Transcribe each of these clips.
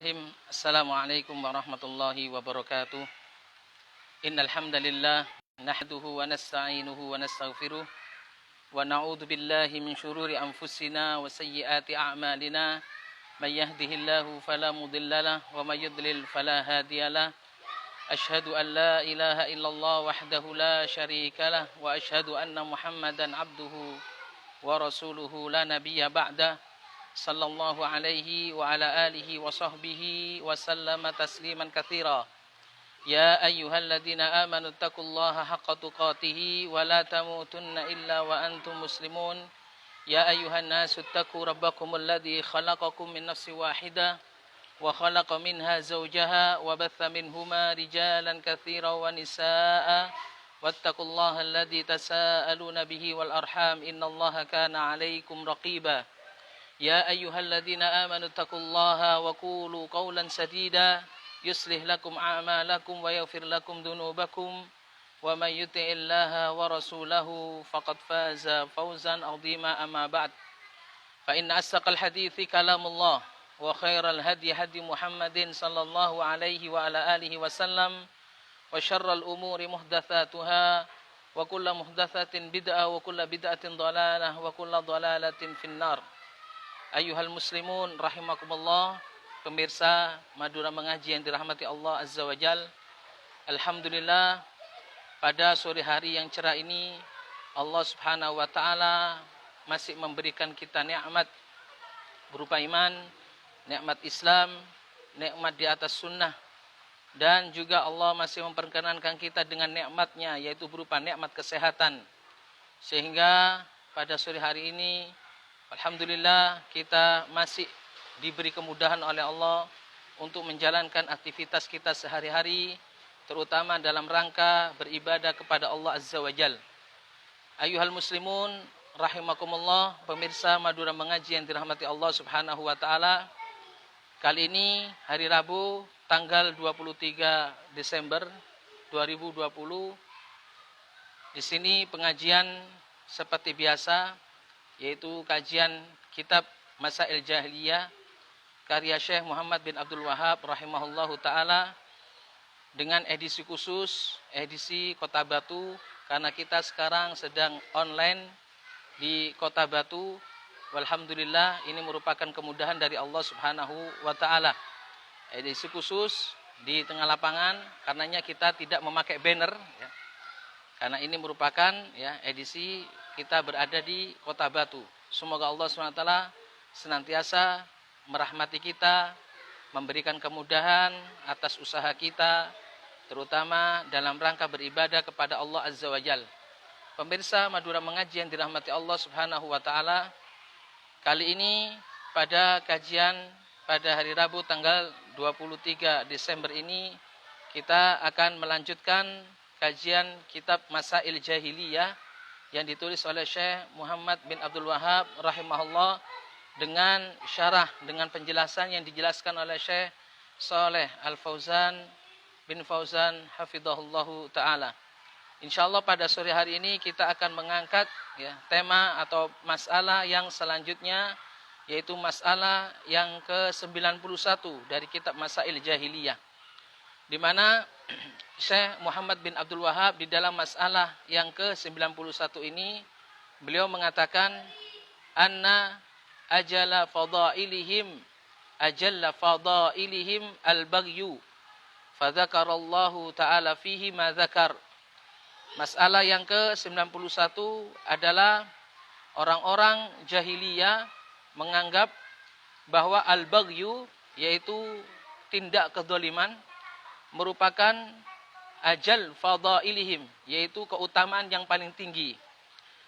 Bismillahirrahmanirrahim. Assalamualaikum warahmatullahi wabarakatuh. Innal hamdalillah nahmaduhu wa nasta'inuhu wa nastaghfiruh wa na'udzu billahi min shururi anfusina wa sayyiati a'malina. May yahdihillahu fala mudhillalah wa may yudlil fala hadiyalah. Asyhadu an la ilaha illallah wahdahu la syarikalah wa asyhadu anna Muhammadan abduhu wa rasuluhu la nabiyya ba'dah. Sallallahu alaihi wa ala alihi wa sahbihi wa sallama tasliman katsira. Ya ayyuhalladzina amanu taqullaha haqqa tuqatih wa la tamutunna illa wa antum muslimun. Ya ayyuhan nasu taqu rabbakumul ladzi khalaqakum min nafsin wahidah wa khalaqa minha zawjaha wa batha minhuma rijalan katsiran wa nisaa'a wattaqullaha alladzi tasaaluna bihi wal arham innallaha kana 'alaikum raqiba. يا أيها الذين آمنوا اتقوا الله وقولوا قولا سديدا يصلح لكم أعمالكم ويغفر لكم ذنوبكم ومن يطع الله ورسوله فقد فاز فوزا عظيما أما بعد فإن أصدق الحديث كلام الله وخير الهدي هدي محمد صلى الله عليه وعلى آله وسلم وشر الأمور محدثاتها وكل محدثة بدعة وكل بدعة ضلالة وكل ضلالة في النار. Ayyuhal muslimun rahimakumullah, pemirsa Madura Mengaji yang dirahmati Allah Azza wa Jal. Alhamdulillah, pada sore hari yang cerah ini Allah Subhanahu wa taala masih memberikan kita nikmat berupa iman, nikmat Islam, nikmat di atas sunnah, dan juga Allah masih memperkenankan kita dengan nikmatnya, yaitu berupa nikmat kesehatan. Sehingga pada sore hari ini alhamdulillah kita masih diberi kemudahan oleh Allah untuk menjalankan aktivitas kita sehari-hari, terutama dalam rangka beribadah kepada Allah Azza wa Jal. Ayyuhal muslimun rahimakumullah, pemirsa Madura Mengaji yang dirahmati Allah Subhanahu wa taala. Kali ini hari Rabu tanggal 23 Desember 2020. Di sini pengajian seperti biasa, yaitu kajian kitab Masail Jahiliyah karya Syekh Muhammad bin Abdul Wahhab rahimahullahu taala dengan edisi khusus, edisi Kota Batu, karena kita sekarang sedang online di Kota Batu. Walhamdulillah, ini merupakan kemudahan dari Allah Subhanahu wa taala. Edisi khusus di tengah lapangan, karenanya kita tidak memakai banner ya. Karena ini merupakan ya edisi kita berada di Kota Batu. Semoga Allah SWT senantiasa merahmati kita, memberikan kemudahan atas usaha kita, terutama dalam rangka beribadah kepada Allah Azza wa Jal. Pemirsa Madura Mengaji yang dirahmati Allah Subhanahu wa taala, kali ini pada kajian pada hari Rabu tanggal 23 Desember ini kita akan melanjutkan kajian kitab Masail Jahiliyah yang ditulis oleh Syekh Muhammad bin Abdul Wahhab rahimahullah dengan syarah, dengan penjelasan yang dijelaskan oleh Syekh Saleh Al-Fauzan bin Fauzan hafizahullahu taala. Insyaallah pada sore hari ini kita akan mengangkat ya tema atau masalah yang selanjutnya, yaitu masalah yang ke-91 dari kitab Masail Jahiliyah, di mana Syekh Muhammad bin Abdul Wahhab di dalam masalah yang ke-91 ini beliau mengatakan anna ajalla fadailihim al-baghyu fadzakarallahu ta'ala fihi ma dzakar. Masalah yang ke-91 adalah orang-orang jahiliyah menganggap bahwa al-baghyu, yaitu tindak kezaliman, merupakan ajal fadailihim, yaitu keutamaan yang paling tinggi.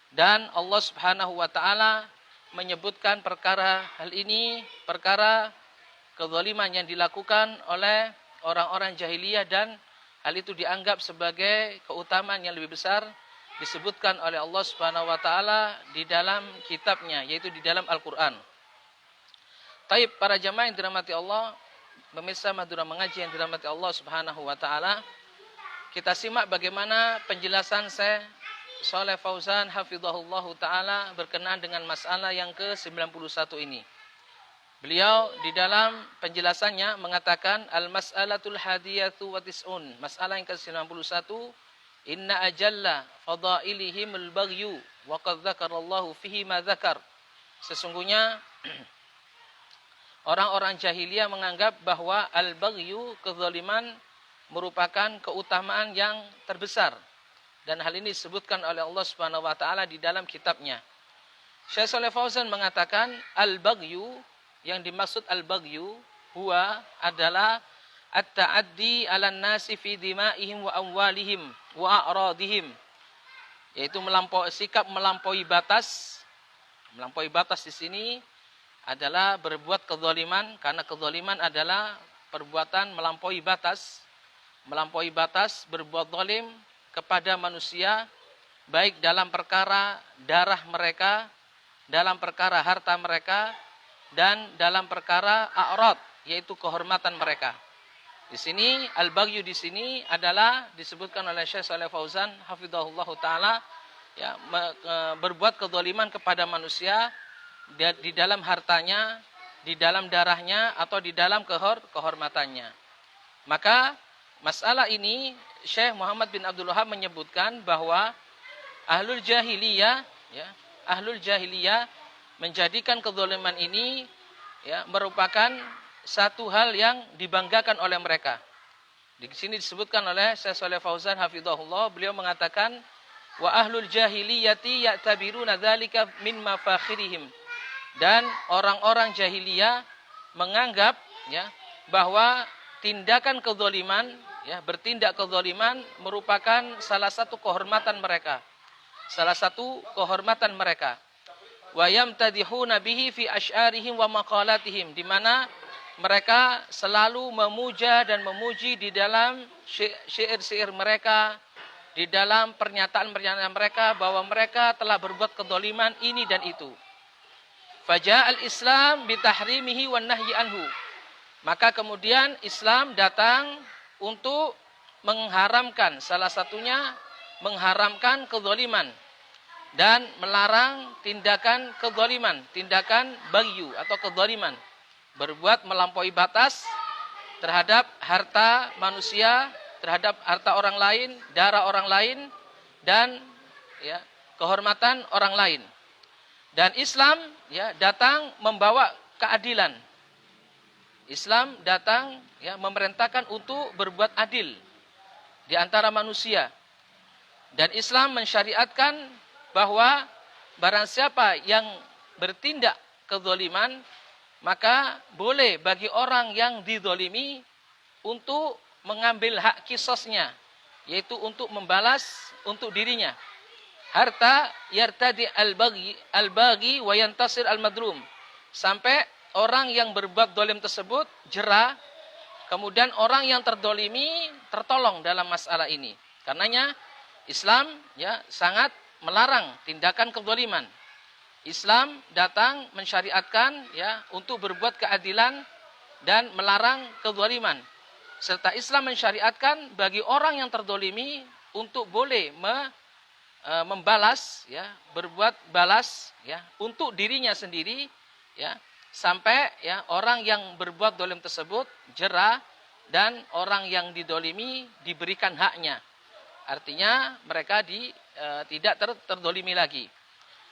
Dan Allah Subhanahu wa taala menyebutkan perkara hal ini, perkara kezaliman yang dilakukan oleh orang-orang jahiliyah, dan hal itu dianggap sebagai keutamaan yang lebih besar, disebutkan oleh Allah Subhanahu wa taala di dalam kitabnya, yaitu di dalam Al-Qur'an. Taib, para jamaah yang dirahmati Allah, pemirsa Madura Mengaji yang dirahmati Allah Subhanahu wa taala, kita simak bagaimana penjelasan Syekh Saleh Fauzan hafizahullahu taala berkenaan dengan masalah yang ke-91 ini. Beliau di dalam penjelasannya mengatakan al-mas'alatul hadiyatu wa tis'un. Masalah yang ke-91, inna ajalla fadailihim al-baghyu wa qad dzakarallahu fihi ma dzakar. Sesungguhnya orang-orang jahiliyah menganggap bahwa al-baghyu, kezaliman, merupakan keutamaan yang terbesar. Dan hal ini disebutkan oleh Allah Subhanahu wa taala di dalam kitabnya. Syekh Shalih Fauzan mengatakan al-baghyu, yang dimaksud al-baghyu huwa adalah at-ta'addi 'alan nasi fi dima'ihim wa amwalihim wa a'radihim, yaitu sikap melampaui batas. Melampaui batas di sini adalah berbuat kezaliman, karena kezaliman adalah perbuatan melampaui batas. Melampaui batas, berbuat zalim kepada manusia, baik dalam perkara darah mereka, dalam perkara harta mereka, dan dalam perkara a'rad, yaitu kehormatan mereka. Di sini al-baghyu di sini adalah disebutkan oleh Syekh Shalih Fauzan hafizahullah taala, ya, berbuat kezaliman kepada manusia di dalam hartanya, di dalam darahnya, atau di dalam kehormatannya. Maka masalah ini Syekh Muhammad bin Abdul Wahhab menyebutkan bahwa ahlul jahiliyah, ya, ahlul jahiliyah menjadikan kezaliman ini, ya, merupakan satu hal yang dibanggakan oleh mereka. Di sini disebutkan oleh Syekh Shalih Fauzan hafizahullah, beliau mengatakan wa ahlul jahiliyati ya'tabiruna dzalika min mafakhirihim. Dan orang-orang jahiliyah menganggap, ya, bahwa tindakan kezaliman, ya, bertindak kezaliman merupakan salah satu kehormatan mereka. Salah satu kehormatan mereka. Wa yamtadihuna bihi fi asy'arihim wa maqalatihim, di mana mereka selalu memuja dan memuji di dalam syair-syair mereka, di dalam pernyataan-pernyataan mereka bahwa mereka telah berbuat kezaliman ini dan itu. Faja'al Islam bitahrimihi wan nahyi anhu. Maka kemudian Islam datang untuk mengharamkan, salah satunya mengharamkan kezaliman dan melarang tindakan kezaliman, tindakan baghyu atau kezaliman, berbuat melampaui batas terhadap harta manusia, terhadap harta orang lain, darah orang lain, dan, ya, kehormatan orang lain. Dan Islam, ya, datang membawa keadilan. Islam datang, ya, memerintahkan untuk berbuat adil di antara manusia. Dan Islam mensyariatkan bahwa barang siapa yang bertindak kezaliman, maka boleh bagi orang yang dizalimi untuk mengambil hak qisasnya, yaitu untuk membalas untuk dirinya. Harta yartadi al-baghi wa yantasir al-madlum, sampai orang yang berbuat zalim tersebut jera, kemudian orang yang terdolimi tertolong dalam masalah ini. Karenanya Islam, ya, sangat melarang tindakan kezaliman. Islam datang mensyariatkan, ya, untuk berbuat keadilan dan melarang kezaliman. Serta Islam mensyariatkan bagi orang yang terdolimi untuk boleh membalas, ya, berbuat balas, ya, untuk dirinya sendiri, ya, sampai, ya, orang yang berbuat zalim tersebut jera dan orang yang didolimi diberikan haknya. Artinya mereka tidak terdolimi lagi.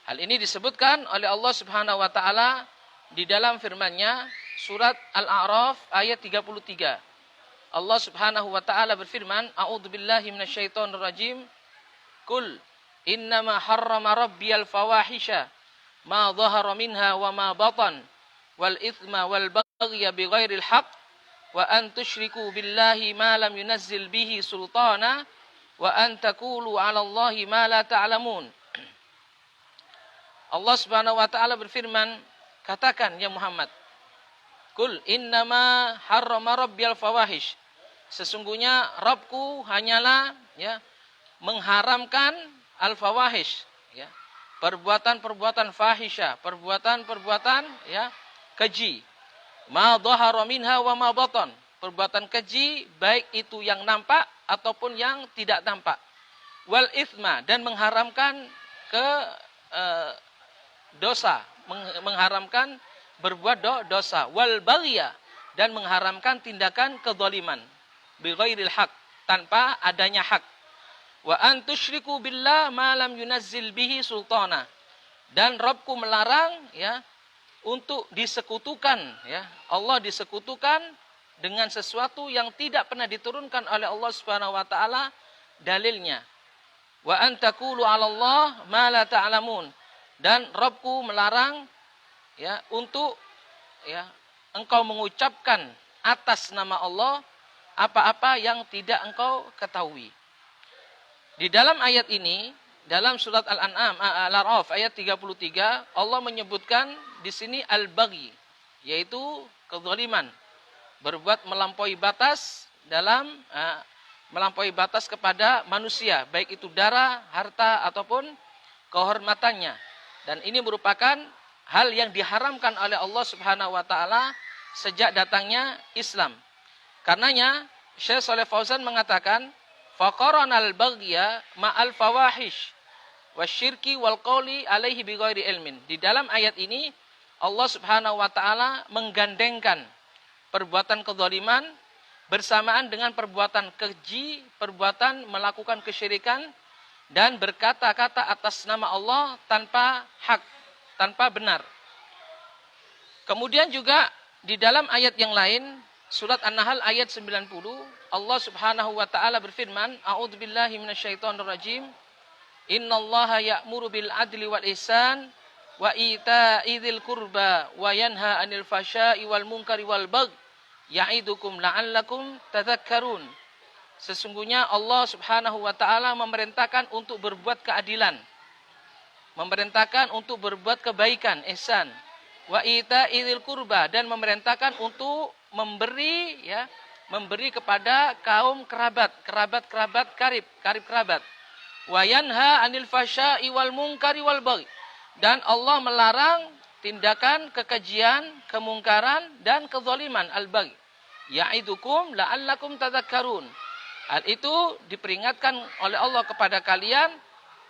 Hal ini disebutkan oleh Allah Subhanahu wa taala di dalam firman-Nya surat Al-A'raf ayat 33. Allah Subhanahu wa taala berfirman, A'udzubillahi minasyaitonir rajim. Qul innama harrama rabbiyal fawahisha ma dhahara minha wa ma batan wal itsma wal baghya bighairil haqq wa an tusyriku billahi ma lam yunazzil bihi sultana wa an taqulu 'ala Allahi ma la ta'lamun. Allah Subhanahu wa taala berfirman, katakan ya Muhammad, Qul innama harrama rabbiyal fawahish. Sesungguhnya Rabbku hanyalah, ya, mengharamkan al-fawahish, ya, perbuatan-perbuatan fahisha, perbuatan-perbuatan, ya, keji. Ma dhahara minha wa ma batan. Perbuatan keji baik itu yang nampak ataupun yang tidak tampak. Wal itsma, dan mengharamkan dosa, mengharamkan berbuat dosa, wal baghya, dan mengharamkan tindakan kezaliman, bighairil haq, tanpa adanya hak. Wa an tusyriku billah ma lam yunazzil bihi sultana. Dan Rabbku melarang ya untuk disekutukan ya, Allah disekutukan dengan sesuatu yang tidak pernah diturunkan oleh Allah Subhanahu wa taala dalilnya. Wa an taqulu 'ala Allah ma la ta'lamun. Dan Rabbku melarang ya untuk ya engkau mengucapkan atas nama Allah apa-apa yang tidak engkau ketahui. Di dalam ayat ini, dalam surat Al-An'am, Al-A'raf ayat 33, Allah menyebutkan di sini al-baghi, yaitu kezaliman, berbuat melampaui batas dalam melampaui batas kepada manusia, baik itu darah, harta ataupun kehormatannya. Dan ini merupakan hal yang diharamkan oleh Allah Subhanahu wa taala sejak datangnya Islam. Karenanya Syekh Shalih Fauzan mengatakan, faqaranal baghya ma'al fawahish wasyirki wal qawli alaihi bighairi ilmin. Di dalam ayat ini Allah Subhanahu wa taala menggandengkan perbuatan kezaliman bersamaan dengan perbuatan keji, perbuatan melakukan kesyirikan dan berkata-kata atas nama Allah tanpa hak, tanpa benar. Kemudian juga di dalam ayat yang lain, surat An-Nahl ayat 90, Allah Subhanahu wa taala berfirman, a'udzubillahi minasyaitonirrajim, innallaha ya'muru bil adli wal ihsan wa ita'i dzil qurba wa yanha 'anil fasya'i wal munkari wal baghi ya'idukum la'allakum tadhakkarun. Sesungguhnya Allah Subhanahu wa taala memerintahkan untuk berbuat keadilan, memerintahkan untuk berbuat kebaikan, ihsan, wa ita'i dzil qurba, dan memerintahkan untuk memberi ya, memberi kepada kaum kerabat karib kerabat. Wa yanha 'anil fasya'i wal munkari wal baghi, dan Allah melarang tindakan kekejian, kemungkaran dan kezaliman, al-baghi. Ya'idukum la'allakum tadhakkarun. Hal itu diperingatkan oleh Allah kepada kalian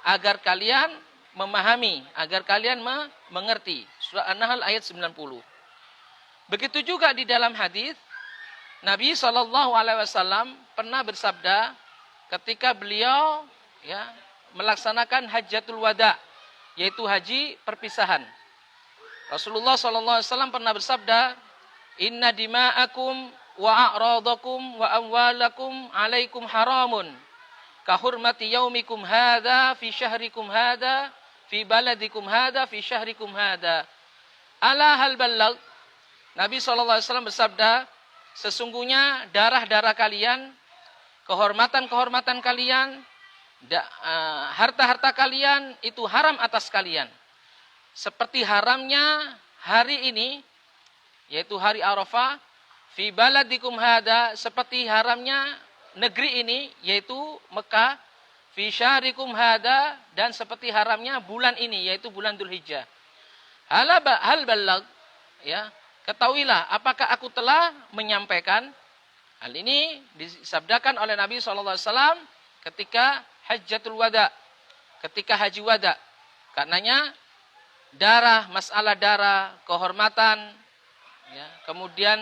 agar kalian memahami, agar kalian mengerti. Surah An-Nahl ayat 90. Begitu juga di dalam hadis Nabi SAW pernah bersabda ketika beliau ya melaksanakan hajjatul wada, yaitu haji perpisahan. Rasulullah SAW pernah bersabda, inna dima'akum wa a'radakum wa amwalakum alaikum haramun kahurmati yaumikum hadha fi syahrikum hadha fi baladikum hadha fi syahrikum hadha. Ala hal balagh. Nabi SAW bersabda, sesungguhnya darah-darah kalian, kehormatan-kehormatan kalian, harta-harta kalian itu haram atas kalian. Seperti haramnya hari ini, yaitu hari Arafah, fi baladikum hada, seperti haramnya negeri ini, yaitu Mekah, fi syahrikum hada, dan seperti haramnya bulan ini, yaitu bulan Dzulhijjah. Hal balagh, ya, ketahuilah apakah aku telah menyampaikan. Hal ini disabdakan oleh Nabi SAW ketika hajjatul wada, ketika haji wada. Karenanya darah, masalah darah, kehormatan, ya, kemudian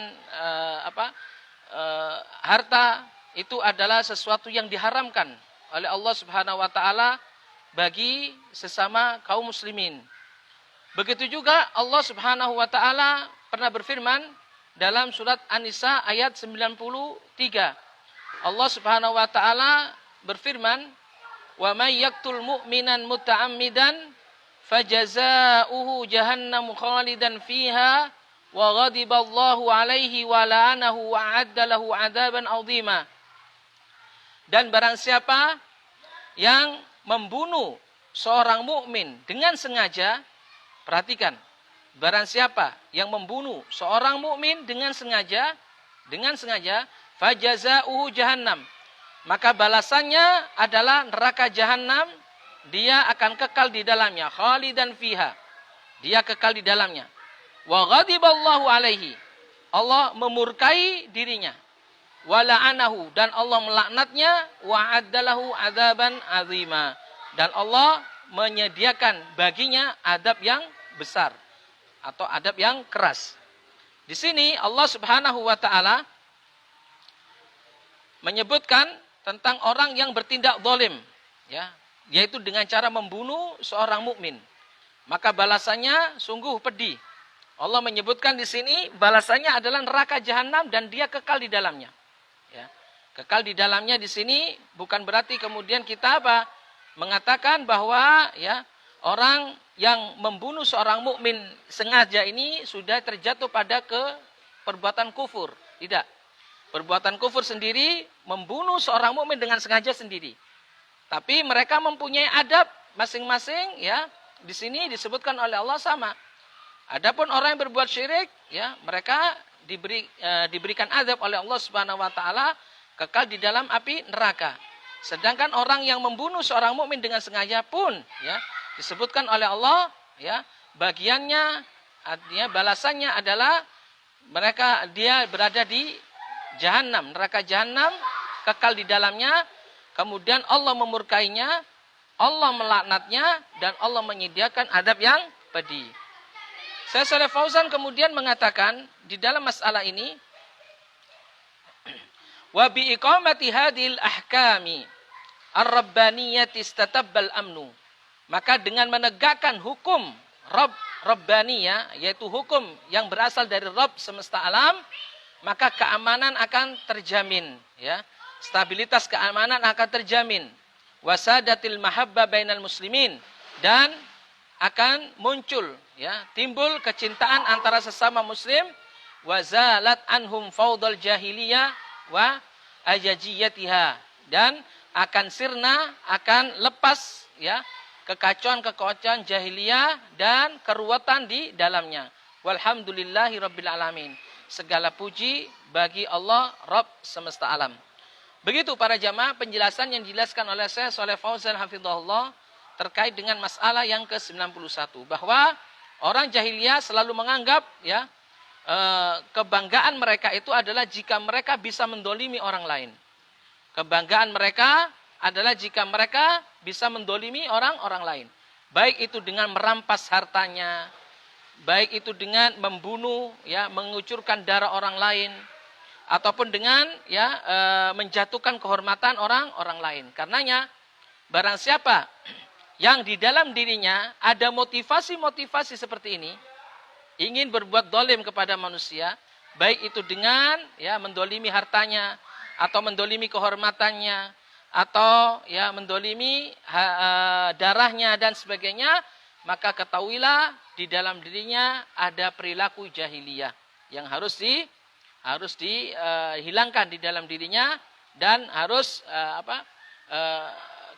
harta itu adalah sesuatu yang diharamkan oleh Allah Subhanahu wa taala bagi sesama kaum muslimin. Begitu juga Allah Subhanahu wa taala pernah berfirman dalam surat An-Nisa ayat 93. Allah Subhanahu wa taala berfirman, "Wa may yaqtul mu'minan muta'ammidan fajazaohu jahannam khalidan fiha wa ghadiballahu alaihi wa la'anahu wa a'adda lahu 'adzaban 'azima." Dan barang siapa yang membunuh seorang mukmin dengan sengaja, perhatikan, barang siapa yang membunuh seorang mukmin dengan sengaja, fajazaohu jahannam, maka balasannya adalah neraka jahanam, dia akan kekal di dalamnya, khalidan fiha, dia kekal di dalamnya. Wa ghadiballahu alaihi, Allah memurkai dirinya, wa la'anahu, dan Allah melaknatnya, wa addalahu adzaban azima, dan Allah menyediakan baginya adab yang besar. atau adab yang keras. Di sini Allah Subhanahu wa taala menyebutkan tentang orang yang bertindak zalim, ya, yaitu dengan cara membunuh seorang mukmin. Maka balasannya sungguh pedih. Allah menyebutkan di sini balasannya adalah neraka jahanam dan dia kekal di dalamnya. Ya. Kekal di dalamnya di sini bukan berarti kemudian kita mengatakan bahwa ya orang yang membunuh seorang mukmin sengaja ini sudah terjatuh pada perbuatan kufur. Tidak. Perbuatan kufur sendiri membunuh seorang mukmin dengan sengaja sendiri. Tapi mereka mempunyai adab masing-masing, ya. Di sini disebutkan oleh Allah sama. Adapun orang yang berbuat syirik, ya, mereka diberikan adab oleh Allah Subhanahu wa taala kekal di dalam api neraka. Sedangkan orang yang membunuh seorang mukmin dengan sengaja pun, ya, disebutkan oleh Allah, ya, bagiannya artinya balasannya adalah dia berada di jahanam, neraka jahanam, kekal di dalamnya, kemudian Allah memurkainya, Allah melaknatnya, dan Allah menyediakan adab yang pedih. Syekh Shalih Fauzan kemudian mengatakan di dalam masalah ini, wa bi iqamati hadhil ahkami ar-rabbaniyati istatabbal amnu. Maka dengan menegakkan hukum Rabbaniyah, yaitu hukum yang berasal dari Rabb semesta alam, maka keamanan akan terjamin, ya. Stabilitas keamanan akan terjamin. Wasadatil mahabba bainal muslimin, dan akan muncul, ya, timbul kecintaan antara sesama muslim. Wazalat anhum faudal jahiliyah wa ajajiyatiha, dan akan sirna, akan lepas, ya, kekacauan jahiliyah dan keruwetan di dalamnya. Walhamdulillahi rabbil alamin. Segala puji bagi Allah Rabb semesta alam. Begitu para jamaah penjelasan yang dijelaskan oleh Syekh Shalih Fauzan hafizahullah terkait dengan masalah yang ke-91, bahwa orang jahiliyah selalu menganggap, ya, kebanggaan mereka itu adalah jika mereka bisa mendolimi orang lain. Kebanggaan mereka adalah jika mereka bisa mendolimi orang lain. Baik itu dengan merampas hartanya, baik itu dengan membunuh, ya, mengucurkan darah orang lain, ataupun dengan, ya, menjatuhkan kehormatan orang lain. Karenanya barang siapa yang di dalam dirinya ada motivasi-motivasi seperti ini, ingin berbuat dolim kepada manusia, baik itu dengan, ya, mendolimi hartanya, atau mendolimi kehormatannya, atau, ya, mendolimi darahnya dan sebagainya, maka ketahuilah di dalam dirinya ada perilaku jahiliyah yang harus dihilangkan di dalam dirinya, dan harus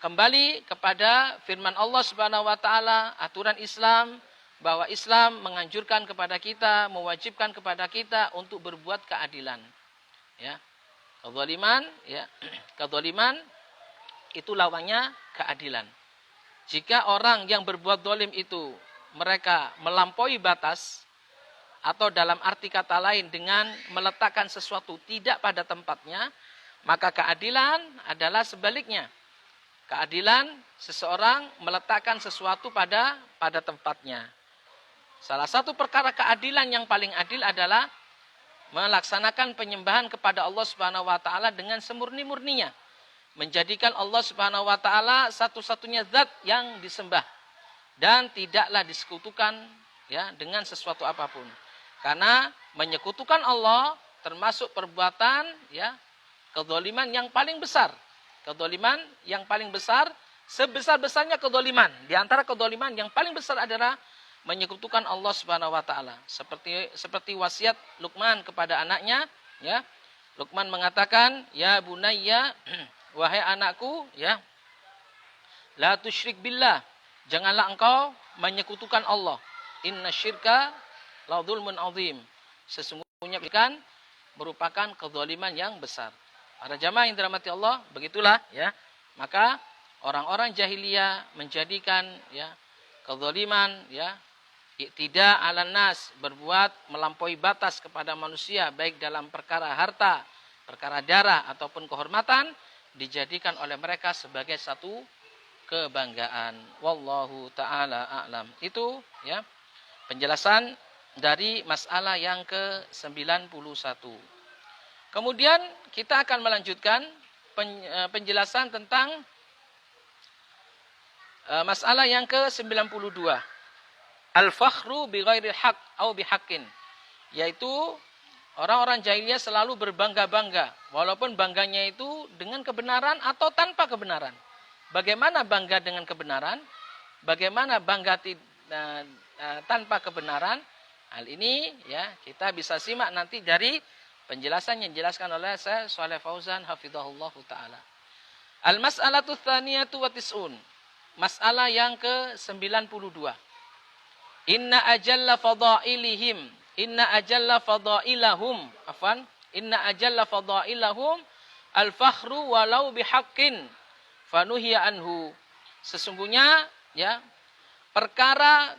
kembali kepada firman Allah Subhanahu wa taala, aturan Islam, bahwa Islam menganjurkan kepada kita, mewajibkan kepada kita untuk berbuat keadilan. Ya. Kezaliman, ya, kezaliman itu lawannya keadilan. Jika orang yang berbuat zalim itu mereka melampaui batas, atau dalam arti kata lain dengan meletakkan sesuatu tidak pada tempatnya, maka keadilan adalah sebaliknya. Keadilan seseorang meletakkan sesuatu pada tempatnya. Salah satu perkara keadilan yang paling adil adalah melaksanakan penyembahan kepada Allah Subhanahu wa taala dengan semurni-murninya. Menjadikan Allah Subhanahu wa taala satu-satunya zat yang disembah dan tidaklah disekutukan, ya, dengan sesuatu apapun. Karena menyekutukan Allah termasuk perbuatan, ya, kezaliman yang paling besar. Kezaliman yang paling besar, sebesar-besarnya kezaliman. Di antara kezaliman yang paling besar adalah menyekutukan Allah Subhanahu wa taala. Seperti wasiat Luqman kepada anaknya, ya. Luqman mengatakan, "Ya bunayya, wahai anakku, ya, la tusyrik billah. Janganlah engkau menyekutukan Allah. Inna syirka la dzulmun azim." Sesungguhnya kan merupakan kezaliman yang besar. Para jamaah yang dirahmati Allah, begitulah, ya. Maka orang-orang jahiliyah menjadikan, ya, kezaliman, ya, tidak alan nas, berbuat melampaui batas kepada manusia, baik dalam perkara harta, perkara darah, ataupun kehormatan, dijadikan oleh mereka sebagai satu kebanggaan. Wallahu ta'ala a'lam. Itu, ya, penjelasan dari masalah yang ke-91. Kemudian kita akan melanjutkan penjelasan tentang masalah yang ke-92. Al-fakhru bi ghairil haq atau bihaqqin. Yaitu orang-orang jahiliyah selalu berbangga-bangga. Walaupun bangganya itu dengan kebenaran atau tanpa kebenaran. Bagaimana bangga dengan kebenaran? Bagaimana bangga tanpa kebenaran? Hal ini ya kita bisa simak nanti dari penjelasan yang dijelaskan oleh Syekh Shalih Fauzan hafizahullahu taala. Al-mas'alatu tsaniyatu wa tis'un. Masalah yang ke-92. Inna ajalla fadailihim, inna ajalla fadailahum, inna ajalla fadailahum al-fakhru walau bihaqqin fanuhiya anhu. Sesungguhnya ya perkara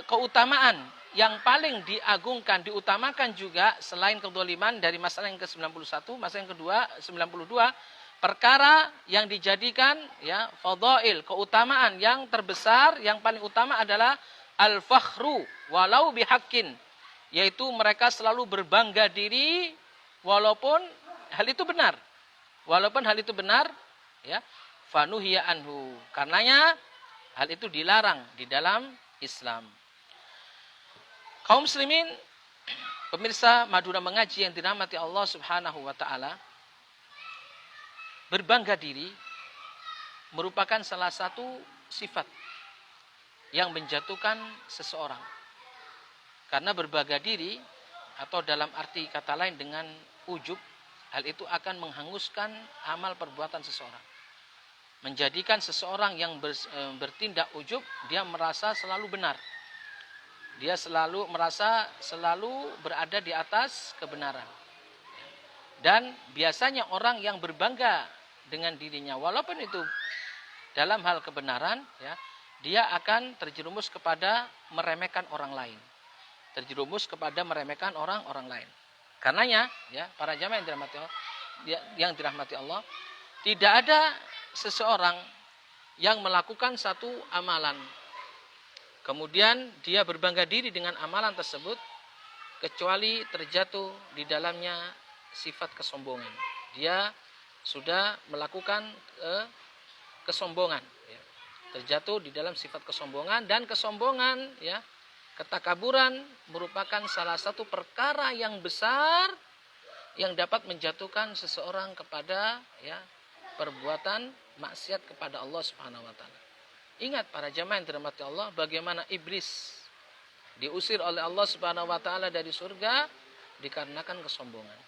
keutamaan yang paling diagungkan, diutamakan juga selain kedzaliman dari masalah yang ke-91, masalah yang kedua 92, perkara yang dijadikan ya fadail, keutamaan yang terbesar, yang paling utama adalah al-fakhru walau bihaqqin, yaitu mereka selalu berbangga diri walaupun hal itu benar. Walaupun hal itu benar ya, fanuhiya anhu. Karenanya hal itu dilarang di dalam Islam. Kaum muslimin, pemirsa Madura Mengaji yang dirahmati Allah Subhanahu wa taala, berbangga diri merupakan salah satu sifat yang menjatuhkan seseorang. Karena berbangga diri atau dalam arti kata lain dengan ujub, hal itu akan menghanguskan amal perbuatan seseorang. Menjadikan seseorang yang bertindak ujub, dia merasa selalu benar. Dia selalu merasa selalu berada di atas kebenaran. Dan biasanya orang yang berbangga dengan dirinya, walaupun itu dalam hal kebenaran, ya, dia akan terjerumus kepada meremehkan orang lain. Terjerumus kepada meremehkan orang-orang lain. Karenanya, ya, para jamaah yang dirahmati Allah, tidak ada seseorang yang melakukan satu amalan, kemudian dia berbangga diri dengan amalan tersebut, kecuali terjatuh di dalamnya sifat kesombongan. Dia sudah melakukan kesombongan, ya. Terjatuh di dalam sifat kesombongan, dan kesombongan, ya, ketakaburan merupakan salah satu perkara yang besar yang dapat menjatuhkan seseorang kepada ya perbuatan maksiat kepada Allah Subhanahu wa taala. Ingat para jamaah yang dirahmati Allah, bagaimana iblis diusir oleh Allah Subhanahu wa taala dari surga dikarenakan kesombongan.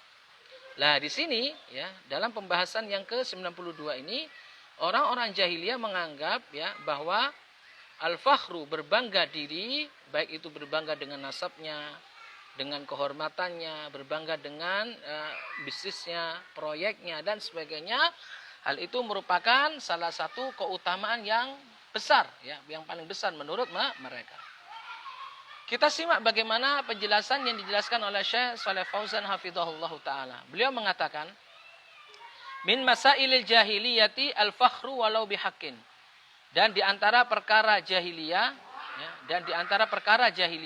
Nah, di sini ya, dalam pembahasan yang ke-92 ini, orang-orang jahiliyah menganggap ya bahwa al-fakhru, berbangga diri, baik itu berbangga dengan nasabnya, dengan kehormatannya, berbangga dengan bisnisnya, proyeknya dan sebagainya, hal itu merupakan salah satu keutamaan yang besar, ya, yang paling besar menurut mereka. Kita simak bagaimana penjelasan yang dijelaskan oleh Syekh Shalih Fauzan hafizahullah taala. Beliau mengatakan, min masailil jahiliyati al-fakhru walau bihaqqin. Dan di antara perkara jahiliyah,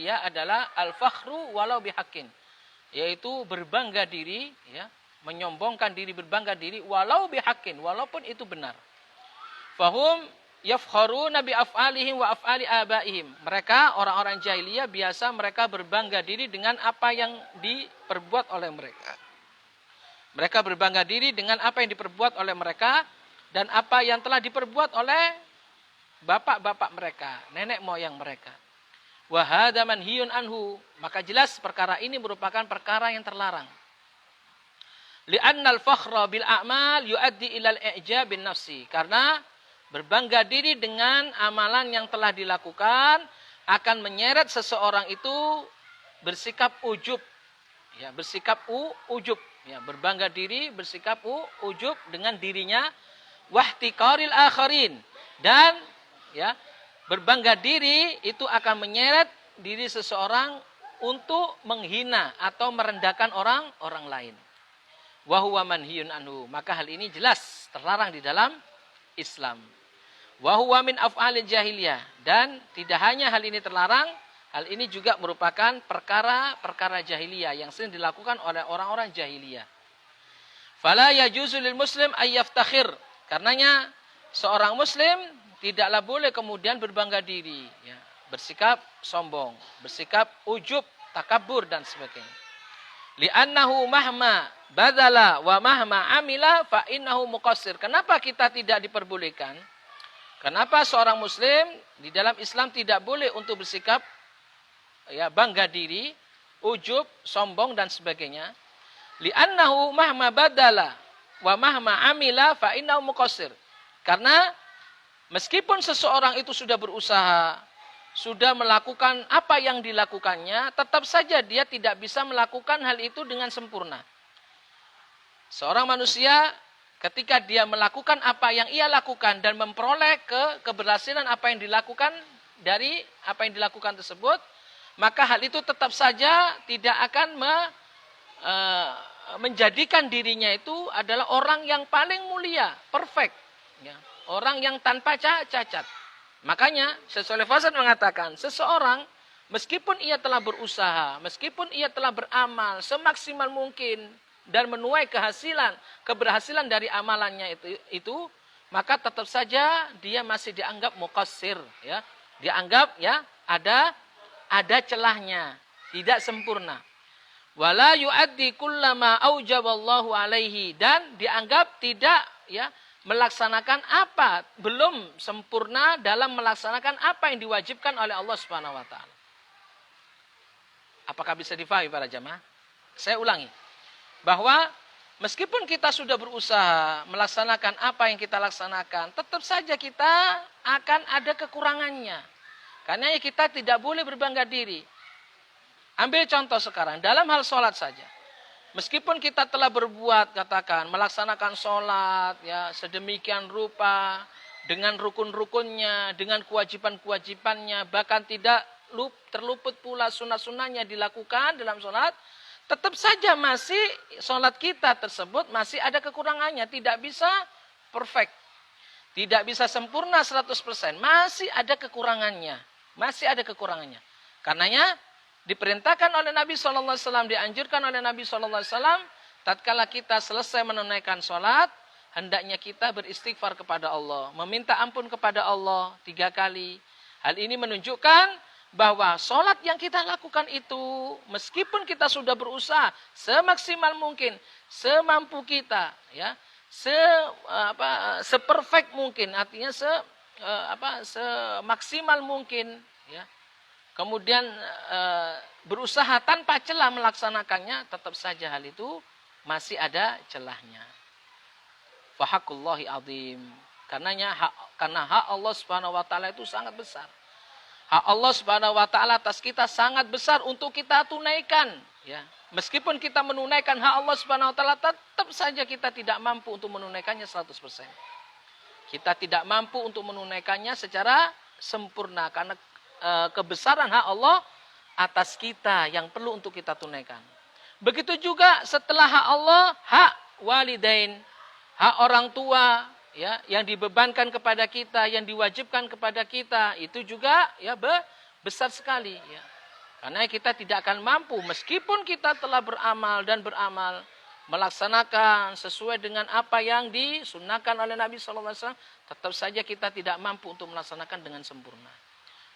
ya, adalah al-fakhru walau bihaqqin, yaitu berbangga diri, ya, menyombongkan diri, berbangga diri walau bihaqqin, walaupun itu benar. Fahum yafkharuna bi af'alihim wa af'ali abaihim. Mereka orang-orang jahiliyah biasa mereka berbangga diri dengan apa yang diperbuat oleh mereka. Mereka berbangga diri dengan apa yang diperbuat oleh mereka dan apa yang telah diperbuat oleh bapak-bapak mereka, nenek moyang mereka. Wa hadza manhiyun anhu, maka jelas perkara ini merupakan perkara yang terlarang. Li'annal fakhra bil a'mal yuaddi ilal i'jab bin nafsi. Karena berbangga diri dengan amalan yang telah dilakukan akan menyeret seseorang itu bersikap ujub, ya, bersikap ujub, ya, berbangga diri, bersikap ujub dengan dirinya, wahtiqaril akharin, dan ya, berbangga diri itu akan menyeret diri seseorang untuk menghina atau merendahkan orang lain. Wa huwa manhiyun anhu, maka hal ini jelas terlarang di dalam Islam. Wa huwa min af'alil jahiliyah, dan tidak hanya hal ini terlarang, Hal ini juga merupakan perkara-perkara jahiliyah yang sering dilakukan oleh orang-orang jahiliyah. Fala yajuzu lil muslim ayyaftakhir. Karenanya seorang muslim tidaklah boleh kemudian berbangga diri, ya, bersikap sombong, bersikap ujub, takabur dan sebagainya. Li'annahu mahma badala wa mahma amila fa innahu muqassir. Kenapa kita tidak diperbolehkan? Kenapa seorang muslim di dalam Islam tidak boleh untuk bersikap, ya, bangga diri, ujub, sombong dan sebagainya? Li'annahu mahma badala wa mahma amila fa innahu muqassir. Karena meskipun seseorang itu sudah berusaha, sudah melakukan apa yang dilakukannya, tetap saja dia tidak bisa melakukan hal itu dengan sempurna. Seorang manusia ketika dia melakukan apa yang ia lakukan dan memperoleh keberhasilan apa yang dilakukan dari apa yang dilakukan tersebut, maka hal itu tetap saja tidak akan menjadikan dirinya itu adalah orang yang paling mulia, perfect, ya, orang yang tanpa cacat. Makanya Syekh Fauzan mengatakan seseorang meskipun ia telah berusaha, meskipun ia telah beramal semaksimal mungkin dan menuai keberhasilan dari amalannya itu, maka tetap saja dia masih dianggap muqassir, ya. Dianggap, ya, ada celahnya, tidak sempurna. Wala yuaddi kullama aujaballahu alaihi, dan dianggap tidak, ya, melaksanakan belum sempurna dalam melaksanakan apa yang diwajibkan oleh Allah Subhanahu wa taala. Apakah bisa difahami para jamaah? Saya ulangi. Bahwa meskipun kita sudah berusaha melaksanakan apa yang kita laksanakan, tetap saja kita akan ada kekurangannya. Karena kita tidak boleh berbangga diri. Ambil contoh sekarang, dalam hal sholat saja. Meskipun kita telah berbuat, katakan, melaksanakan sholat, ya, sedemikian rupa, dengan rukun-rukunnya, dengan kewajiban-kewajibannya, bahkan tidak terluput pula sunnah-sunnahnya dilakukan dalam sholat, tetap saja masih sholat kita tersebut masih ada kekurangannya, tidak bisa perfect, tidak bisa sempurna 100%, masih ada kekurangannya, Karenanya diperintahkan oleh Nabi SAW, dianjurkan oleh Nabi SAW, tatkala kita selesai menunaikan sholat, hendaknya kita beristighfar kepada Allah, meminta ampun kepada Allah 3 kali. Hal ini menunjukkan bahwa sholat yang kita lakukan itu, meskipun kita sudah berusaha semaksimal mungkin, semampu kita, ya, seperfect mungkin, artinya semaksimal mungkin, ya. Kemudian berusaha tanpa celah melaksanakannya, tetap saja hal itu masih ada celahnya. Fa haqqullahi azim. Karena hak Allah Subhanahu wa taala itu sangat besar. Hak Allah Subhanahu wa taala atas kita sangat besar untuk kita tunaikan, ya. Meskipun kita menunaikan hak Allah Subhanahu wa taala, tetap saja kita tidak mampu untuk menunaikannya 100%. Kita tidak mampu untuk menunaikannya secara sempurna karena kebesaran hak Allah atas kita yang perlu untuk kita tunaikan. Begitu juga setelah hak Allah, hak walidain, hak orang tua, ya, yang dibebankan kepada kita, yang diwajibkan kepada kita, itu juga, ya, besar sekali, ya. Karena kita tidak akan mampu meskipun kita telah beramal melaksanakan sesuai dengan apa yang disunnahkan oleh Nabi SAW, tetap saja kita tidak mampu untuk melaksanakan dengan sempurna.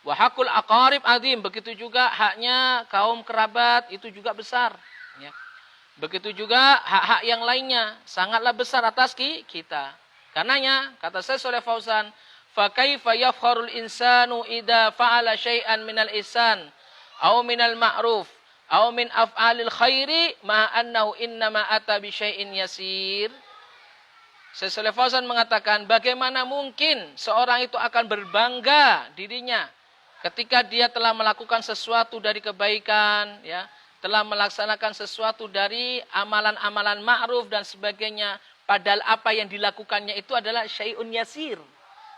Wa haqqul aqarib azim, begitu juga haknya kaum kerabat itu juga besar, ya. Begitu juga hak-hak yang lainnya sangatlah besar atas kita. Karenanya kata Syekh Fauzan, fa kaifa yafkharul insanu idza fa'ala syai'an minal ihsan aw minal ma'ruf aw min af'alil khairi ma annahu innama ata bi syai'in yasir. Syekh Fauzan mengatakan, bagaimana mungkin seorang itu akan berbangga dirinya ketika dia telah melakukan sesuatu dari kebaikan, ya, telah melaksanakan sesuatu dari amalan-amalan ma'ruf dan sebagainya, padahal apa yang dilakukannya itu adalah syai'un yasir.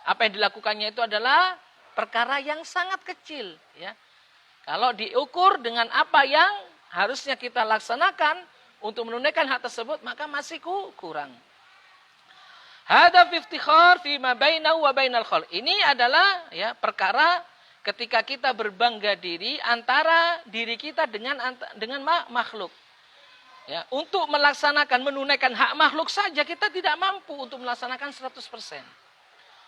Apa yang dilakukannya itu adalah perkara yang sangat kecil, ya. Kalau diukur dengan apa yang harusnya kita laksanakan untuk menunaikan hak tersebut, maka masih kurang. Hadza fi iftikhar fi ma bainahu wa bainal khalq. Ini adalah, ya, perkara ketika kita berbangga diri antara diri kita dengan makhluk. Ya, untuk melaksanakan, menunaikan hak makhluk saja kita tidak mampu untuk melaksanakan 100%.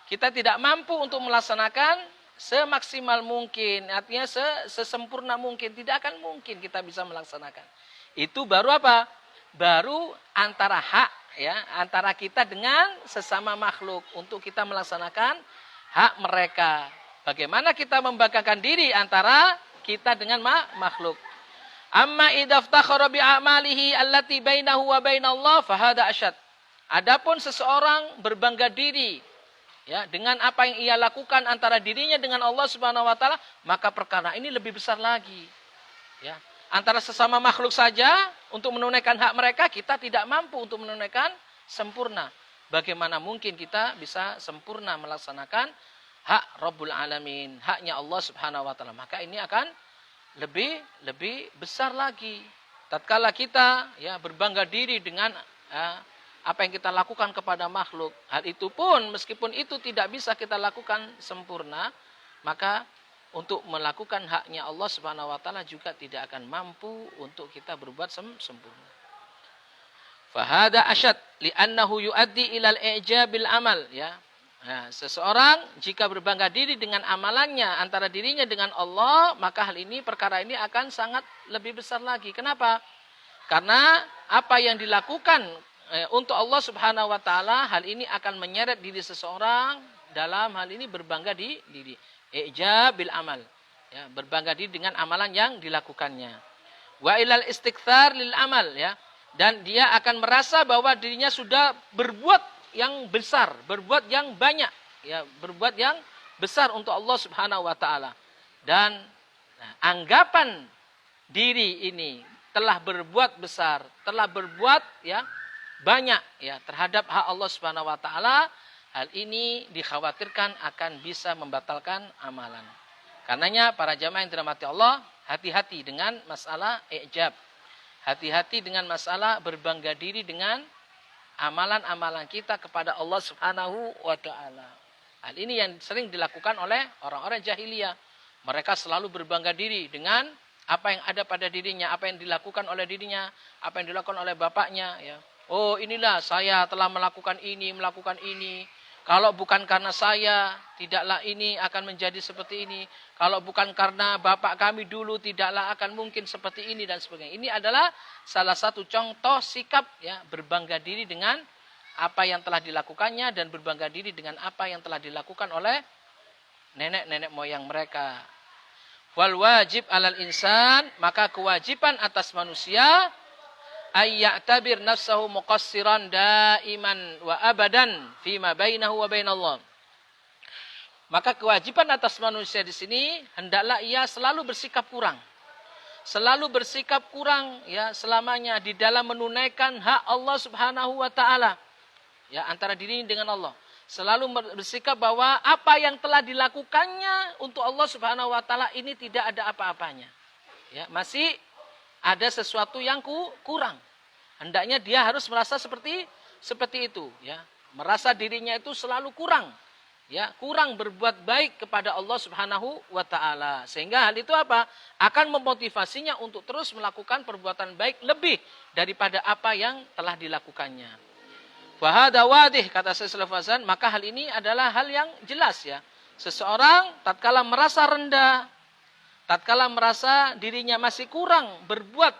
Kita tidak mampu untuk melaksanakan semaksimal mungkin, artinya sesempurna mungkin. Tidak akan mungkin kita bisa melaksanakan. Itu baru apa? Baru antara hak, ya, antara kita dengan sesama makhluk untuk kita melaksanakan hak mereka. Bagaimana kita membanggakan diri antara kita dengan makhluk. Amma idaftakhara bi a'malihi allati bainahu wa bainallah fahada asyad. Adapun seseorang berbangga diri, ya, dengan apa yang ia lakukan antara dirinya dengan Allah Subhanahu wa taala, maka perkara ini lebih besar lagi. Ya, antara sesama makhluk saja untuk menunaikan hak mereka kita tidak mampu untuk menunaikan sempurna. Bagaimana mungkin kita bisa sempurna melaksanakan hak Rabbul Alamin, haknya Allah Subhanahu wa taala. Maka ini akan lebih besar lagi. Tatkala kita, ya, berbangga diri dengan apa yang kita lakukan kepada makhluk, hal itu pun meskipun itu tidak bisa kita lakukan sempurna, maka untuk melakukan haknya Allah Subhanahu wa taala juga tidak akan mampu untuk kita berbuat sempurna. Fahada asyad li'annahu yuaddi ilal i'jabil amal, ya. Nah, seseorang jika berbangga diri dengan amalannya antara dirinya dengan Allah, maka perkara ini akan sangat lebih besar lagi. Kenapa? Karena apa yang dilakukan untuk Allah Subhanahu wa taala, hal ini akan menyeret diri seseorang dalam hal ini berbangga diri. Ijab bil amal. Ya, berbangga diri dengan amalan yang dilakukannya. Wa ilal istikthar lil amal, ya. Dan dia akan merasa bahwa dirinya sudah berbuat yang besar, berbuat yang banyak, ya, berbuat yang besar untuk Allah Subhanahu wa taala. Dan anggapan diri ini telah berbuat besar, telah berbuat, ya, banyak, ya, terhadap hak Allah Subhanahu wa taala, hal ini dikhawatirkan akan bisa membatalkan amalan. Karenanya para jamaah yang dirahmati Allah, hati-hati dengan masalah i'jab. Hati-hati dengan masalah berbangga diri dengan amalan-amalan kita kepada Allah Subhanahu wa taala. Hal ini yang sering dilakukan oleh orang-orang jahiliyah. Mereka selalu berbangga diri dengan apa yang ada pada dirinya, apa yang dilakukan oleh dirinya, apa yang dilakukan oleh bapaknya, ya. Oh, inilah saya telah melakukan ini, melakukan ini. Kalau bukan karena saya, tidaklah ini akan menjadi seperti ini. Kalau bukan karena bapak kami dulu, tidaklah akan mungkin seperti ini dan sebagainya. Ini adalah salah satu contoh sikap, ya, berbangga diri dengan apa yang telah dilakukannya dan berbangga diri dengan apa yang telah dilakukan oleh nenek-nenek moyang mereka. Wal wajib alal insan, maka kewajiban atas manusia ayya'tabir nafsahu muqassiran daiman wa abadan fima bainahu wa bainallah. Maka kewajiban atas manusia di sini hendaklah ia selalu bersikap kurang. Selalu bersikap kurang, ya, selamanya di dalam menunaikan hak Allah Subhanahu wa taala. Ya, antara dirinya dengan Allah. Selalu bersikap bahwa apa yang telah dilakukannya untuk Allah Subhanahu wa taala ini tidak ada apa-apanya. Ya, masih ada sesuatu yang kurang. Hendaknya dia harus merasa seperti itu, ya. Merasa dirinya itu selalu kurang. Ya, kurang berbuat baik kepada Allah Subhanahu wa taala. Sehingga hal itu apa? Akan memotivasinya untuk terus melakukan perbuatan baik lebih daripada apa yang telah dilakukannya. Wa hadza wadih, kata Syekh Shalih Fauzan, maka hal ini adalah hal yang jelas, ya. Seseorang tatkala merasa rendah, tatkala merasa dirinya masih kurang berbuat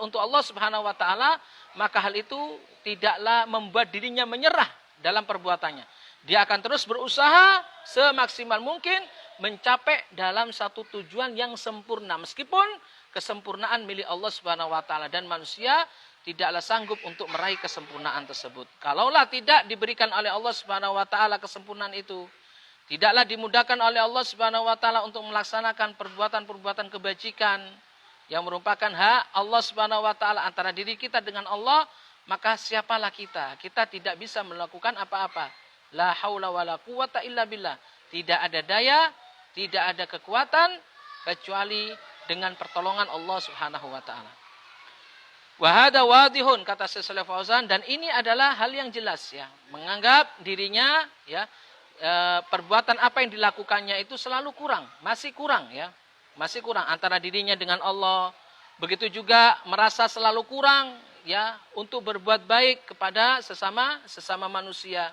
untuk Allah Subhanahu wa taala, maka hal itu tidaklah membuat dirinya menyerah dalam perbuatannya. Dia akan terus berusaha semaksimal mungkin mencapai dalam satu tujuan yang sempurna, meskipun kesempurnaan milik Allah Subhanahu wa taala dan manusia tidaklah sanggup untuk meraih kesempurnaan tersebut. Kalaulah tidak diberikan oleh Allah Subhanahu wa taala kesempurnaan itu, tidaklah dimudahkan oleh Allah Subhanahu wa taala untuk melaksanakan perbuatan-perbuatan kebajikan yang merupakan hak Allah Subhanahu wa taala antara diri kita dengan Allah, maka siapalah kita? Kita tidak bisa melakukan apa-apa. La haula wala quwata illa billah. Tidak ada daya, tidak ada kekuatan kecuali dengan pertolongan Allah Subhanahu wa taala. Wa hada wadihun, kata Syekh Shalih Fauzan, dan ini adalah hal yang jelas, ya. Menganggap dirinya, ya, perbuatan apa yang dilakukannya itu selalu kurang, masih kurang ya. Masih kurang antara dirinya dengan Allah. Begitu juga merasa selalu kurang ya untuk berbuat baik kepada sesama manusia.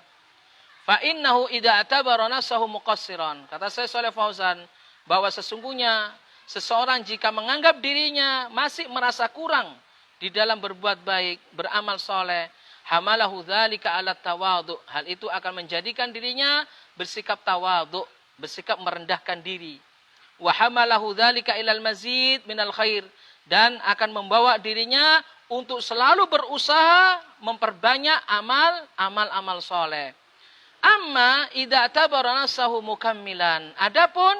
Fa innahu idza atabara nafsahu muqassiran. Kata Syekh Shalih Fauzan bahwa sesungguhnya seseorang jika menganggap dirinya masih merasa kurang di dalam berbuat baik, beramal soleh, hamalahu dzalika ala tawadhu. Hal itu akan menjadikan dirinya bersikap tawadhu, bersikap merendahkan diri. Wa hamalahu dzalika ilal mazid minal khair, dan akan membawa dirinya untuk selalu berusaha memperbanyak amal soleh. Amma idza tabara nafsahu mukammilan. Adapun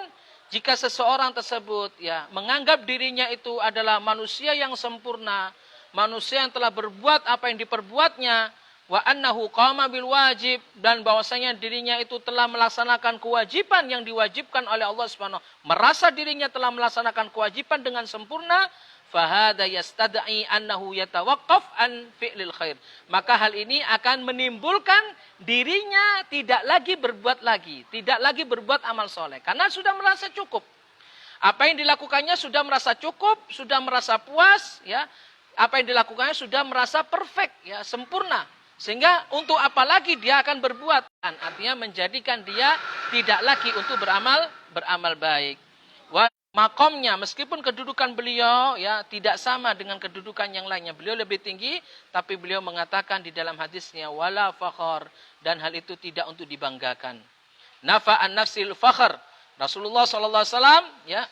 jika seseorang tersebut ya menganggap dirinya itu adalah manusia yang sempurna, manusia yang telah berbuat apa yang diperbuatnya, wa annahu qama bil wajib, dan bahwasanya dirinya itu telah melaksanakan kewajiban yang diwajibkan oleh Allah Subhanahu, merasa dirinya telah melaksanakan kewajiban dengan sempurna, fahada yastad'i annahu yatawaqqaf an fi'lil khair. Maka hal ini akan menimbulkan dirinya tidak lagi berbuat amal soleh karena sudah merasa cukup. Apa yang dilakukannya sudah merasa cukup, sudah merasa puas ya. Apa yang dilakukannya sudah merasa perfect ya, sempurna. Sehingga untuk apa lagi dia akan berbuat? Artinya menjadikan dia tidak lagi untuk beramal baik. Makomnya, meskipun kedudukan beliau ya tidak sama dengan kedudukan yang lainnya, beliau lebih tinggi, tapi beliau mengatakan di dalam hadisnya wala fakhar, dan hal itu tidak untuk dibanggakan. Nafa'an nafsil fakhr. Rasulullah SAW ya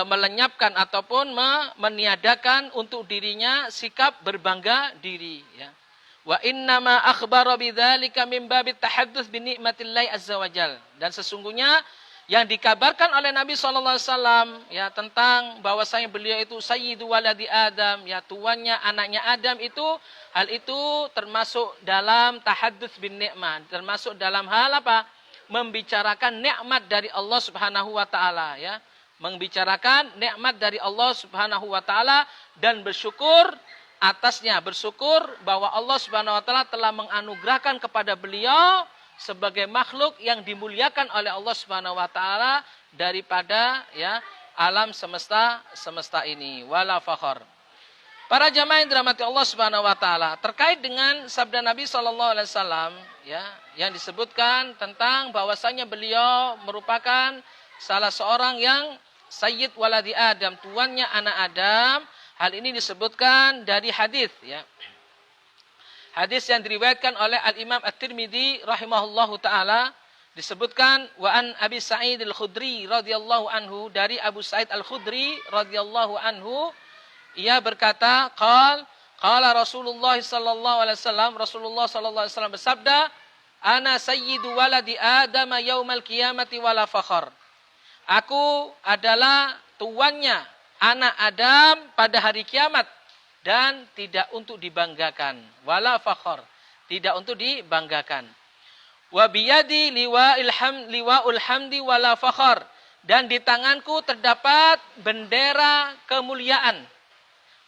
melenyapkan ataupun meniadakan untuk dirinya sikap berbangga diri ya. Wa innama akhbara bidzalika min babit tahadduts bi nikmatillahi azza wajal. Dan sesungguhnya yang dikabarkan oleh Nabi SAW ya tentang bahwasanya beliau itu sayyidu waladi Adam ya, tuannya anaknya Adam, itu hal itu termasuk dalam tahadduts bin nikmah, termasuk dalam hal apa? Membicarakan nikmat dari Allah Subhanahu wa taala ya. Membicarakan nikmat dari Allah Subhanahu wa taala dan bersyukur atasnya, bersyukur bahwa Allah Subhanahu wa taala telah menganugerahkan kepada beliau sebagai makhluk yang dimuliakan oleh Allah Subhanahu wa taala daripada ya alam semesta ini. Wala fakhar. Para jamaah yang dirahmati Allah Subhanahu wa taala, terkait dengan sabda Nabi sallallahu alaihi wasallam ya yang disebutkan tentang bahwasanya beliau merupakan salah seorang yang sayyid waladi Adam, tuannya anak Adam. Hal ini disebutkan dari hadis ya. Hadis yang diriwayatkan oleh Al-Imam At-Tirmidzi rahimahullahu taala, disebutkan wa an Abi Sa'id Al-Khudri radhiyallahu anhu, dari Abu Sa'id Al-Khudri radhiyallahu anhu, ia berkata, qala Rasulullah sallallahu alaihi wasallam, Rasulullah sallallahu alaihi wasallam bersabda, ana sayyidu waladi Adam yaumal qiyamati wala fakhar. Aku adalah tuannya anak Adam pada hari kiamat dan tidak untuk dibanggakan. Wala fakhar, tidak untuk dibanggakan. Wa biyadi liwa'ul hamdi wala fakhar, dan di tanganku terdapat bendera kemuliaan.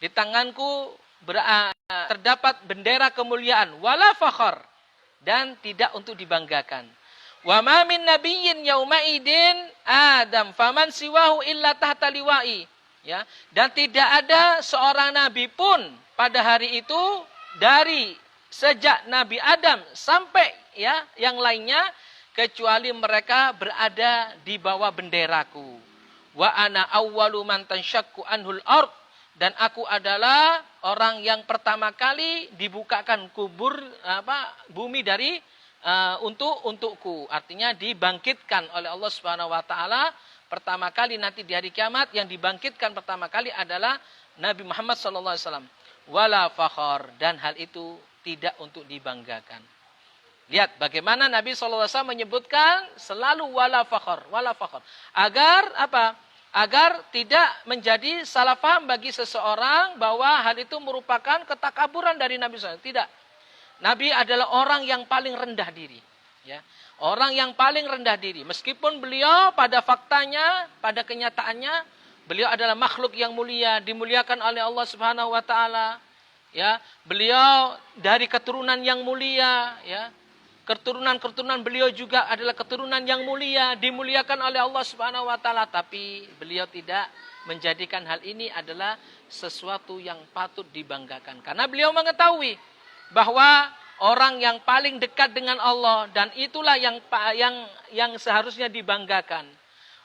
Di tanganku terdapat bendera kemuliaan, wala fakhar, dan tidak untuk dibanggakan. Wa ma min nabiyyin yauma idin Adam faman siwahu illa tahta liwa'i. Ya, dan tidak ada seorang nabi pun pada hari itu dari sejak Nabi Adam sampai ya yang lainnya kecuali mereka berada di bawah benderaku. Wa ana awwalu man tanshaqqu anhul ard, dan aku adalah orang yang pertama kali dibukakan bumi dari untukku, artinya dibangkitkan oleh Allah Subhanahu wa taala. Pertama kali nanti di hari kiamat yang dibangkitkan pertama kali adalah Nabi Muhammad SAW. Wala fakhar, dan hal itu tidak untuk dibanggakan. Lihat bagaimana Nabi SAW menyebutkan selalu wala fakhar. Agar apa? Agar tidak menjadi salah paham bagi seseorang bahwa hal itu merupakan ketakaburan dari Nabi SAW. Tidak. Nabi adalah orang yang paling rendah diri. Ya. Orang yang paling rendah diri. Meskipun beliau pada faktanya, pada kenyataannya, beliau adalah makhluk yang mulia, dimuliakan oleh Allah Subhanahu wa taala. Ya, beliau dari keturunan yang mulia, ya. keturunan beliau juga adalah keturunan yang mulia, dimuliakan oleh Allah Subhanahu wa taala, tapi beliau tidak menjadikan hal ini adalah sesuatu yang patut dibanggakan. Karena beliau mengetahui bahwa orang yang paling dekat dengan Allah dan itulah yang seharusnya dibanggakan.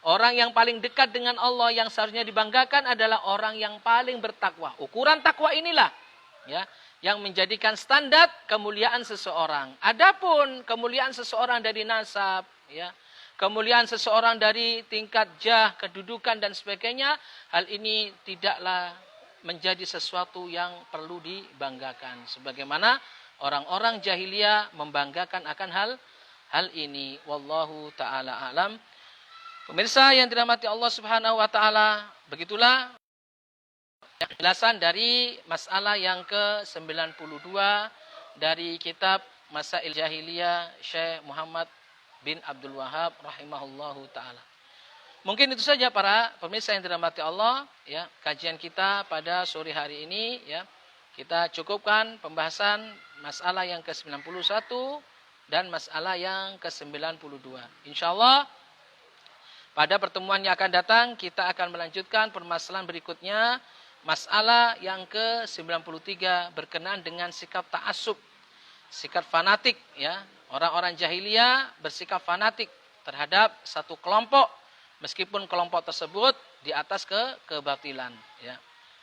Orang yang paling dekat dengan Allah yang seharusnya dibanggakan adalah orang yang paling bertakwa. Ukuran takwa inilah ya yang menjadikan standar kemuliaan seseorang. Adapun kemuliaan seseorang dari nasab, ya, kemuliaan seseorang dari tingkat jah, kedudukan dan sebagainya, hal ini tidaklah menjadi sesuatu yang perlu dibanggakan. Sebagaimana orang-orang jahiliyah membanggakan akan hal ini. Wallahu taala alam. Pemirsa yang dirahmati Allah Subhanahu wa taala, begitulah penjelasan dari masalah yang ke-92 dari kitab Masail Jahiliyah Syekh Muhammad bin Abdul Wahab rahimahullahu taala. Mungkin itu saja para pemirsa yang dirahmati Allah, ya, kajian kita pada sore hari ini, ya. Kita cukupkan pembahasan masalah yang ke-91 dan masalah yang ke-92. Insyaallah pada pertemuan yang akan datang kita akan melanjutkan permasalahan berikutnya, masalah yang ke-93 berkenaan dengan sikap ta'assub, sikap fanatik, ya. Orang-orang jahiliyah bersikap fanatik terhadap satu kelompok meskipun kelompok tersebut di atas kebatilan, ya.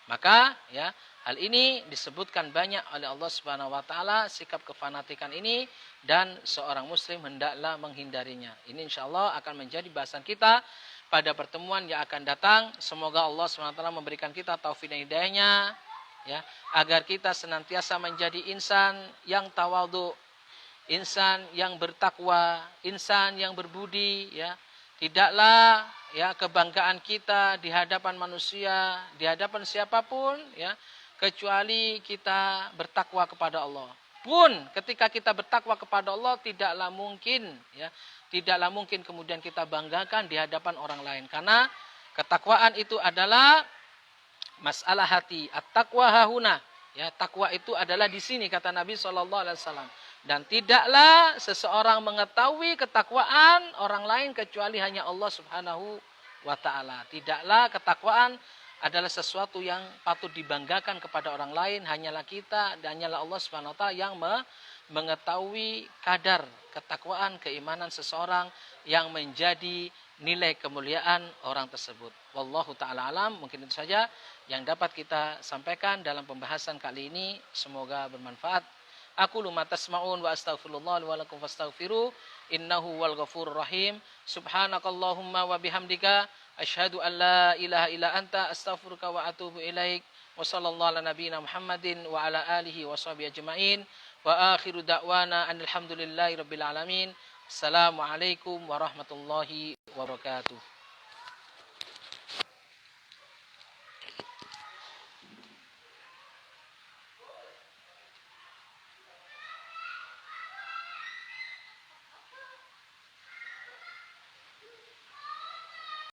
Maka ya hal ini disebutkan banyak oleh Allah Subhanahu wa taala, sikap kefanatikan ini, dan seorang muslim hendaklah menghindarinya. Ini insyaallah akan menjadi bahasan kita pada pertemuan yang akan datang. Semoga Allah Subhanahu wa taala memberikan kita taufik dan hidayahnya, ya, agar kita senantiasa menjadi insan yang tawadhu, insan yang bertakwa, insan yang berbudi, ya. Tidaklah ya kebanggaan kita di hadapan manusia, di hadapan siapapun, ya, kecuali kita bertakwa kepada Allah. Pun ketika kita bertakwa kepada Allah tidaklah mungkin, ya, tidaklah mungkin kemudian kita banggakan di hadapan orang lain, karena ketakwaan itu adalah masalah hati. At-taqwa hahuna, ya, takwa itu adalah di sini kata Nabi SAW. Dan tidaklah seseorang mengetahui ketakwaan orang lain kecuali hanya Allah Subhanahu wa taala. Tidaklah ketakwaan adalah sesuatu yang patut dibanggakan kepada orang lain, hanyalah kita dan hanyalah Allah Subhanahu wa taala yang mengetahui kadar ketakwaan, keimanan seseorang yang menjadi nilai kemuliaan orang tersebut. Wallahu taala alam. Mungkin itu saja yang dapat kita sampaikan dalam pembahasan kali ini, semoga bermanfaat. Aku ma tasma'un wa astaghfirullah wa lakum fastaghfiru innahu wal ghafurur rahim. Subhanakallahumma wa bihamdika asyhadu an la ilaha illa anta astaghfiruka wa atubu ilaik. Wa sallallahu ala nabiyyina Muhammadin wa ala alihi wa sahbihi ajmain. Wa akhiru da'wana alhamdulillahi rabbil alamin. Assalamualaikum warahmatullahi wabarakatuh.